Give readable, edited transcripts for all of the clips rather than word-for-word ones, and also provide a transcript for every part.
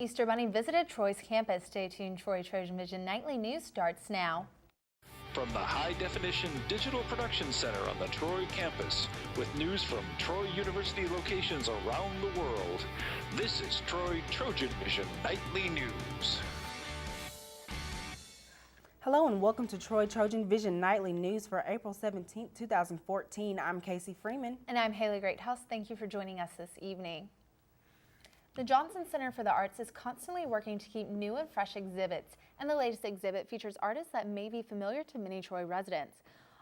Easter Bunny visited Troy's campus. Stay tuned. TrojanVision Nightly News starts now. From the high-definition digital production center on the Troy campus, with news from Troy University locations around the world, this is TrojanVision Nightly News. Hello and welcome to TrojanVision Nightly News for April 17, 2014. I'm Casey Freeman. And I'm Haley Greathouse. Thank you for joining us this evening. The Johnson Center for the Arts is constantly working to keep new and fresh exhibits, and the latest exhibit features artists that may be familiar to many Troy residents.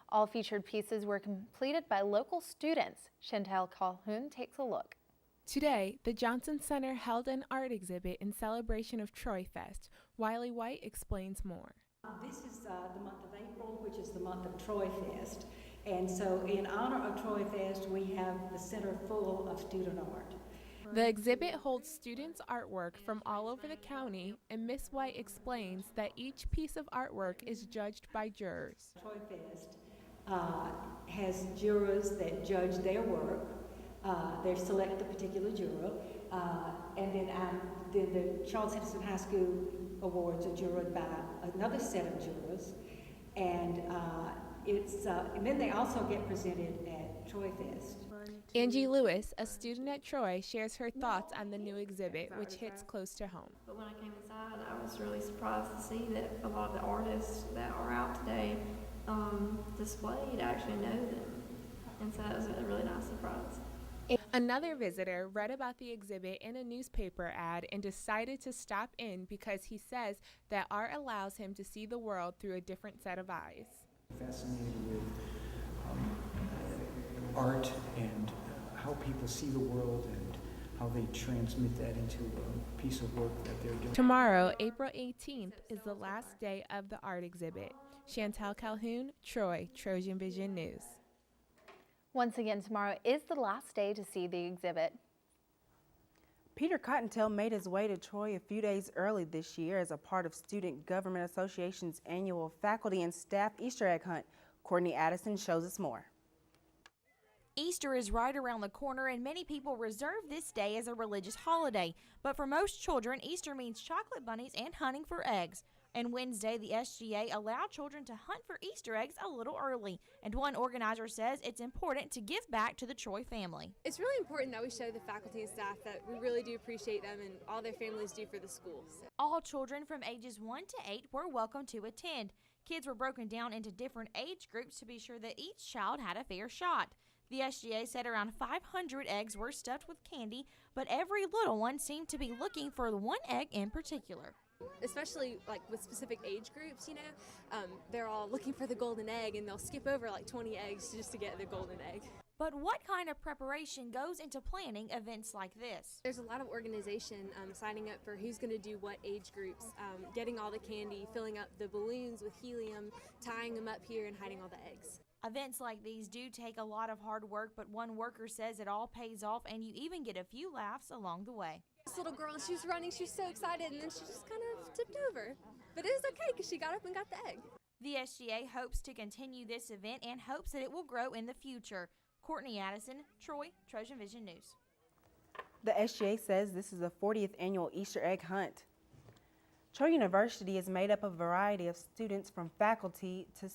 All featured pieces were completed by local students. Chantel Calhoun takes a look. Today, the Johnson Center held an art exhibit in celebration of Troy Fest. Wiley White explains more. This is the month of April, which is the month of Troy Fest. And so in honor of Troy Fest, we have the center full of student art. The exhibit holds students' artwork from all over the county, and Miss White explains that each piece of artwork is judged by jurors. Troy Fest has jurors that judge their work. They select a particular juror, and then the Charles Henderson High School Awards are jurored by another set of jurors, and then they also get presented at Troy Fest. Angie Lewis, a student at Troy, shares her thoughts on the new exhibit, which hits close to home. But when I came inside, I was really surprised to see that a lot of the artists that are out today displayed actually know them, and so it was a really nice surprise. Another visitor read about the exhibit in a newspaper ad and decided to stop in because he says that art allows him to see the world through a different set of eyes. Fascinated with art and how people see the world and how they transmit that into a piece of work that they're doing. Tomorrow, April 18th, is the last day of the art exhibit. Chantel Calhoun, Troy, TrojanVision News. Once again, tomorrow is the last day to see the exhibit. Peter Cottontail made his way to Troy a few days early this year as a part of Student Government Association's annual Faculty and Staff Easter egg hunt. Courtney Addison shows us more. Easter is right around the corner, and many people reserve this day as a religious holiday. But for most children, Easter means chocolate bunnies and hunting for eggs. And Wednesday, the SGA allowed children to hunt for Easter eggs a little early. And one organizer says it's important to give back to the Troy family. It's really important that we show the faculty and staff that we really do appreciate them and all their families do for the schools. All children from ages 1 to 8 were welcome to attend. Kids were broken down into different age groups to be sure that each child had a fair shot. The SGA said around 500 eggs were stuffed with candy, but every little one seemed to be looking for the one egg in particular. Especially like with specific age groups, they're all looking for the golden egg and they'll skip over like 20 eggs just to get the golden egg. But what kind of preparation goes into planning events like this? There's a lot of organization signing up for who's going to do what age groups, getting all the candy, filling up the balloons with helium, tying them up here and hiding all the eggs. Events like these do take a lot of hard work, but one worker says it all pays off and you even get a few laughs along the way. This little girl, she was running, she was so excited, and then she just kind of tipped over. But it was okay because she got up and got the egg. The SGA hopes to continue this event and hopes that it will grow in the future. Courtney Addison, Troy, TrojanVision News. The SGA says this is the 40th annual Easter egg hunt. Troy University is made up of a variety of students from faculty to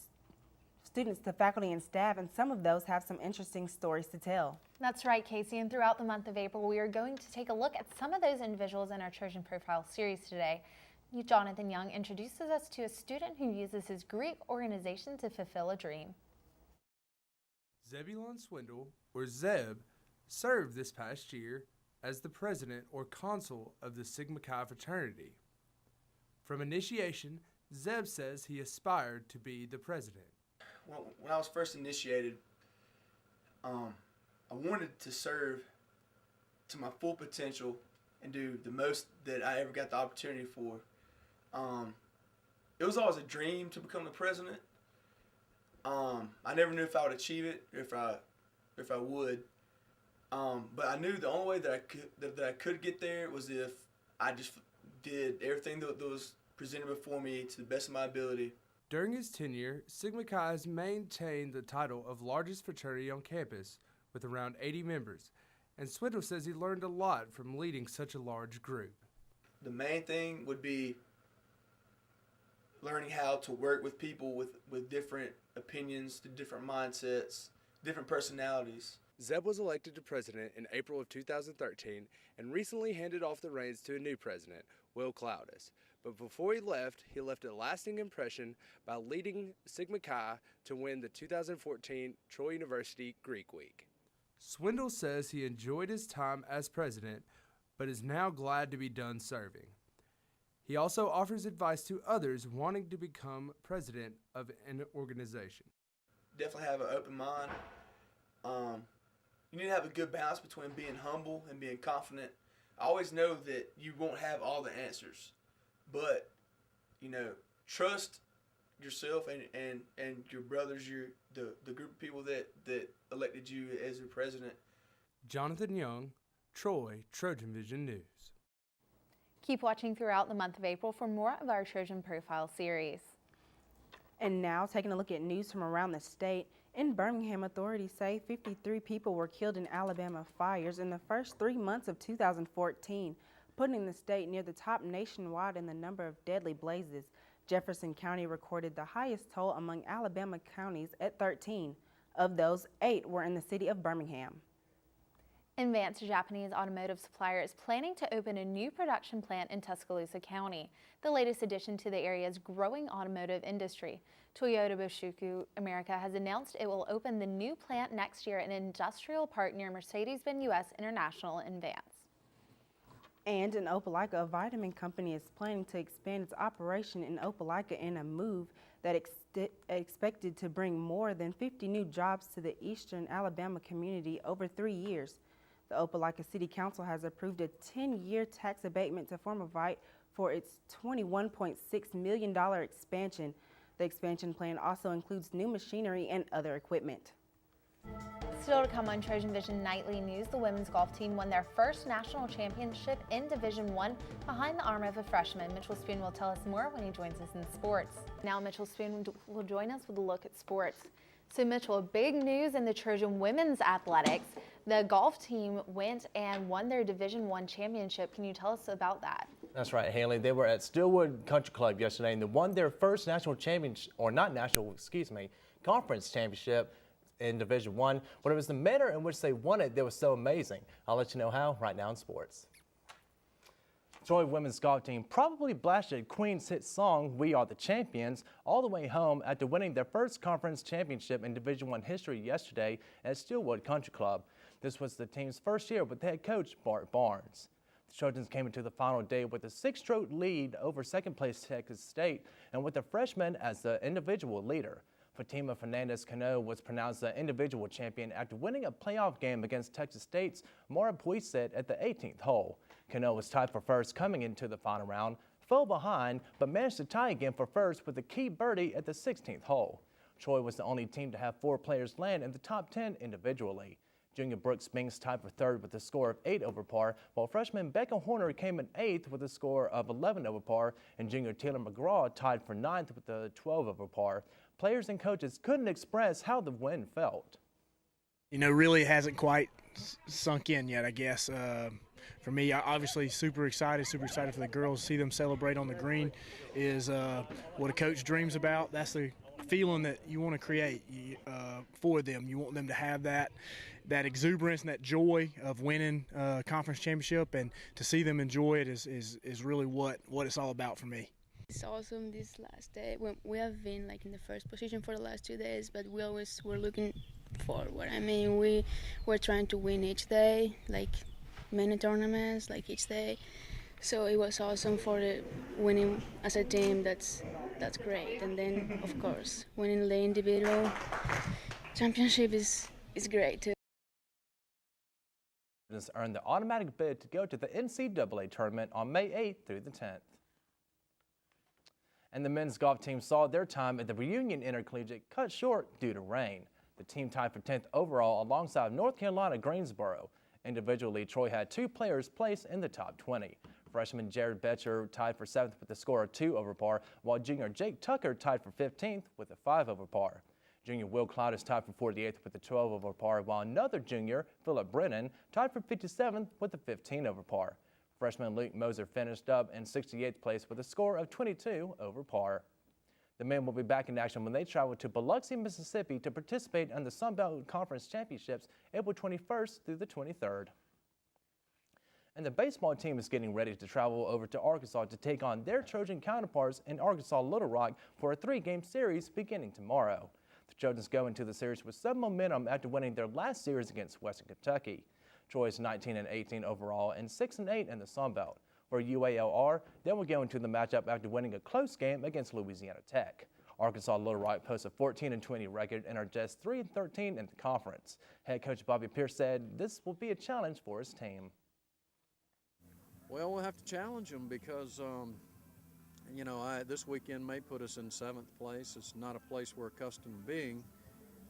faculty and staff, and some of those have some interesting stories to tell. That's right, Casey, and throughout the month of April, we are going to take a look at some of those individuals in our Trojan Profile series today. Jonathan Young introduces us to a student who uses his Greek organization to fulfill a dream. Zebulon Swindle, or Zeb, served this past year as the president or consul of the Sigma Chi fraternity. From initiation, Zeb says he aspired to be the president. Well, when I was first initiated, I wanted to serve to my full potential and do the most that I ever got the opportunity for. It was always a dream to become the president. I never knew if I would achieve it, if I would. But I knew the only way that I could get there was if I just did everything that was presented before me to the best of my ability. During his tenure, Sigma Chi has maintained the title of largest fraternity on campus with around 80 members, and Swindle says he learned a lot from leading such a large group. the main thing would be learning how to work with people with different opinions, different mindsets, different personalities. Zeb was elected to president in April of 2013 and recently handed off the reins to a new president, Will Cloudis. But before he left a lasting impression by leading Sigma Chi to win the 2014 Troy University Greek Week. Swindle says he enjoyed his time as president, but is now glad to be done serving. He also offers advice to others wanting to become president of an organization. Definitely have an open mind. You need to have a good balance between being humble and being confident. I always know that you won't have all the answers, but, trust yourself and your brothers, the group of people that elected you as your president. Jonathan Young, Troy, TrojanVision News. Keep watching throughout the month of April for more of our Trojan Profile series. And now, taking a look at news from around the state. In Birmingham, authorities say 53 people were killed in Alabama fires in the first 3 months of 2014, putting the state near the top nationwide in the number of deadly blazes. Jefferson County recorded the highest toll among Alabama counties at 13. Of those, 8 were in the city of Birmingham. Advanced Japanese automotive supplier is planning to open a new production plant in Tuscaloosa County, the latest addition to the area's growing automotive industry. Toyota Boshuku America has announced it will open the new plant next year in an industrial park near Mercedes-Benz U.S. International in Vance. And in Opelika, a vitamin company is planning to expand its operation in Opelika in a move that expected to bring more than 50 new jobs to the eastern Alabama community over 3 years. The Opelika City Council has approved a 10-year tax abatement to Formavite for its $21.6 million expansion. The expansion plan also includes new machinery and other equipment. Still to come on TrojanVision Nightly News, the women's golf team won their first national championship in Division I behind the arm of a freshman. Mitchell Spoon will tell us more when he joins us in sports. Now Mitchell Spoon will join us with a look at sports. So Mitchell, big news in the Trojan women's athletics. The golf team went and won their Division I championship. Can you tell us about that? That's right, Haley. They were at Stillwood Country Club yesterday and they won their first national championship, or not national, excuse me, conference championship in Division I. But it was the manner in which they won it that was so amazing. I'll let you know how right now in sports. Troy women's golf team probably blasted Queen's hit song, We Are the Champions, all the way home after winning their first conference championship in Division I history yesterday at Stillwood Country Club. This was the team's first year with head coach Bart Barnes. The Trojans came into the final day with a 6-stroke lead over second-place Texas State and with the freshman as the individual leader. Fatima Fernandez-Cano was pronounced the individual champion after winning a playoff game against Texas State's Mara Puiset at the 18th hole. Cano was tied for first coming into the final round, fell behind, but managed to tie again for first with a key birdie at the 16th hole. Troy was the only team to have 4 players land in the top 10 individually. Junior Brooks Binks tied for third with a score of 8 over par, while freshman Becca Horner came in 8th with a score of 11 over par, and junior Taylor McGraw tied for 9th with a 12 over par. Players and coaches couldn't express how the win felt. Really hasn't quite sunk in yet, I guess. For me, obviously super excited for the girls. See them celebrate on the green is what a coach dreams about. That's the feeling that you want to create for them. You want them to have that exuberance and that joy of winning a conference championship, and to see them enjoy it is really what it's all about for me. It's awesome this last day. We have been in the first position for the last 2 days, but we always were looking forward. We were trying to win each day, many tournaments, each day. So it was awesome for winning as a team. That's great. And then, of course, winning the individual championship is great too. Earned the automatic bid to go to the NCAA tournament on May 8th through the 10th. And the men's golf team saw their time at the Reunion Intercollegiate cut short due to rain. The team tied for 10th overall alongside North Carolina Greensboro. Individually, Troy had 2 players placed in the top 20. Freshman Jared Betcher tied for 7th with a score of 2 over par, while junior Jake Tucker tied for 15th with a 5 over par. Junior Will Cloudis tied for 48th with a 12 over par, while another junior, Philip Brennan, tied for 57th with a 15 over par. Freshman Luke Moser finished up in 68th place with a score of 22 over par. The men will be back in action when they travel to Biloxi, Mississippi to participate in the Sun Belt Conference Championships April 21st through the 23rd. And the baseball team is getting ready to travel over to Arkansas to take on their Trojan counterparts in Arkansas Little Rock for a 3-game series beginning tomorrow. The Trojans go into the series with some momentum after winning their last series against Western Kentucky. Troy's 19-18 overall and 6-8 in the Sun Belt. For UALR, they will go into the matchup after winning a close game against Louisiana Tech. Arkansas Little Rock posts a 14-20 record and are just 3-13 in the conference. Head coach Bobby Pierce said this will be a challenge for his team. Well, we'll have to challenge them because, this weekend may put us in 7th place. It's not a place we're accustomed to being.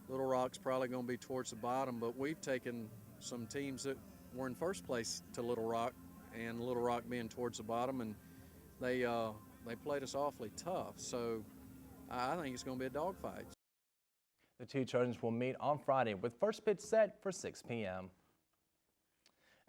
Little Rock's probably going to be towards the bottom, but we've taken some teams that were in first place to Little Rock, and Little Rock being towards the bottom, and they played us awfully tough. So I think it's going to be a dogfight. The two Trojans will meet on Friday with first pitch set for 6 p.m.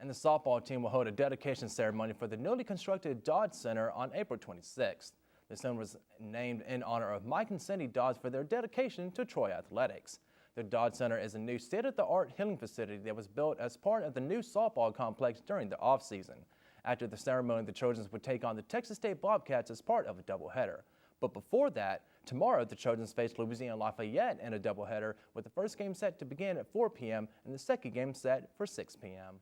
And the softball team will hold a dedication ceremony for the newly constructed Dodge Center on April 26th. The center was named in honor of Mike and Cindy Dodge for their dedication to Troy athletics. The Dodge Center is a new state-of-the-art healing facility that was built as part of the new softball complex during the offseason. After the ceremony, the Trojans would take on the Texas State Bobcats as part of a doubleheader. But before that, tomorrow the Trojans face Louisiana Lafayette in a doubleheader, with the first game set to begin at 4 p.m. and the second game set for 6 p.m.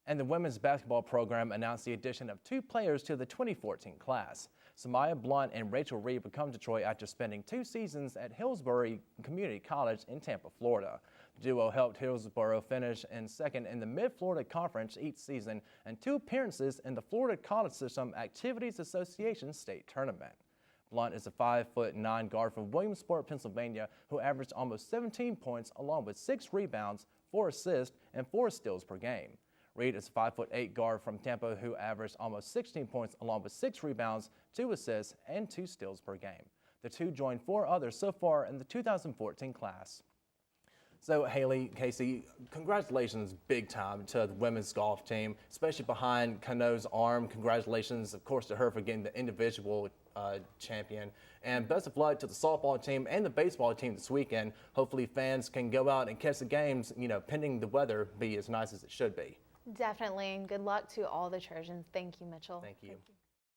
And the women's basketball program announced the addition of 2 players to the 2014 class. Samaya Blunt and Rachel Reed would come to Troy after spending 2 seasons at Hillsborough Community College in Tampa, Florida. The duo helped Hillsborough finish in second in the Mid-Florida Conference each season and 2 appearances in the Florida College System Activities Association state tournament. Blunt is a 5'9" guard from Williamsport, Pennsylvania, who averaged almost 17 points along with 6 rebounds, 4 assists, and 4 steals per game. Reed is a 5'8" guard from Tampa who averaged almost 16 points along with 6 rebounds, 2 assists, and 2 steals per game. The two joined 4 others so far in the 2014 class. So Haley, Casey, congratulations big time to the women's golf team, especially behind Cano's arm. Congratulations, of course, to her for getting the individual champion. And best of luck to the softball team and the baseball team this weekend. Hopefully fans can go out and catch the games, pending the weather be as nice as it should be. Definitely, and good luck to all the Trojans. Thank you, Mitchell. Thank you.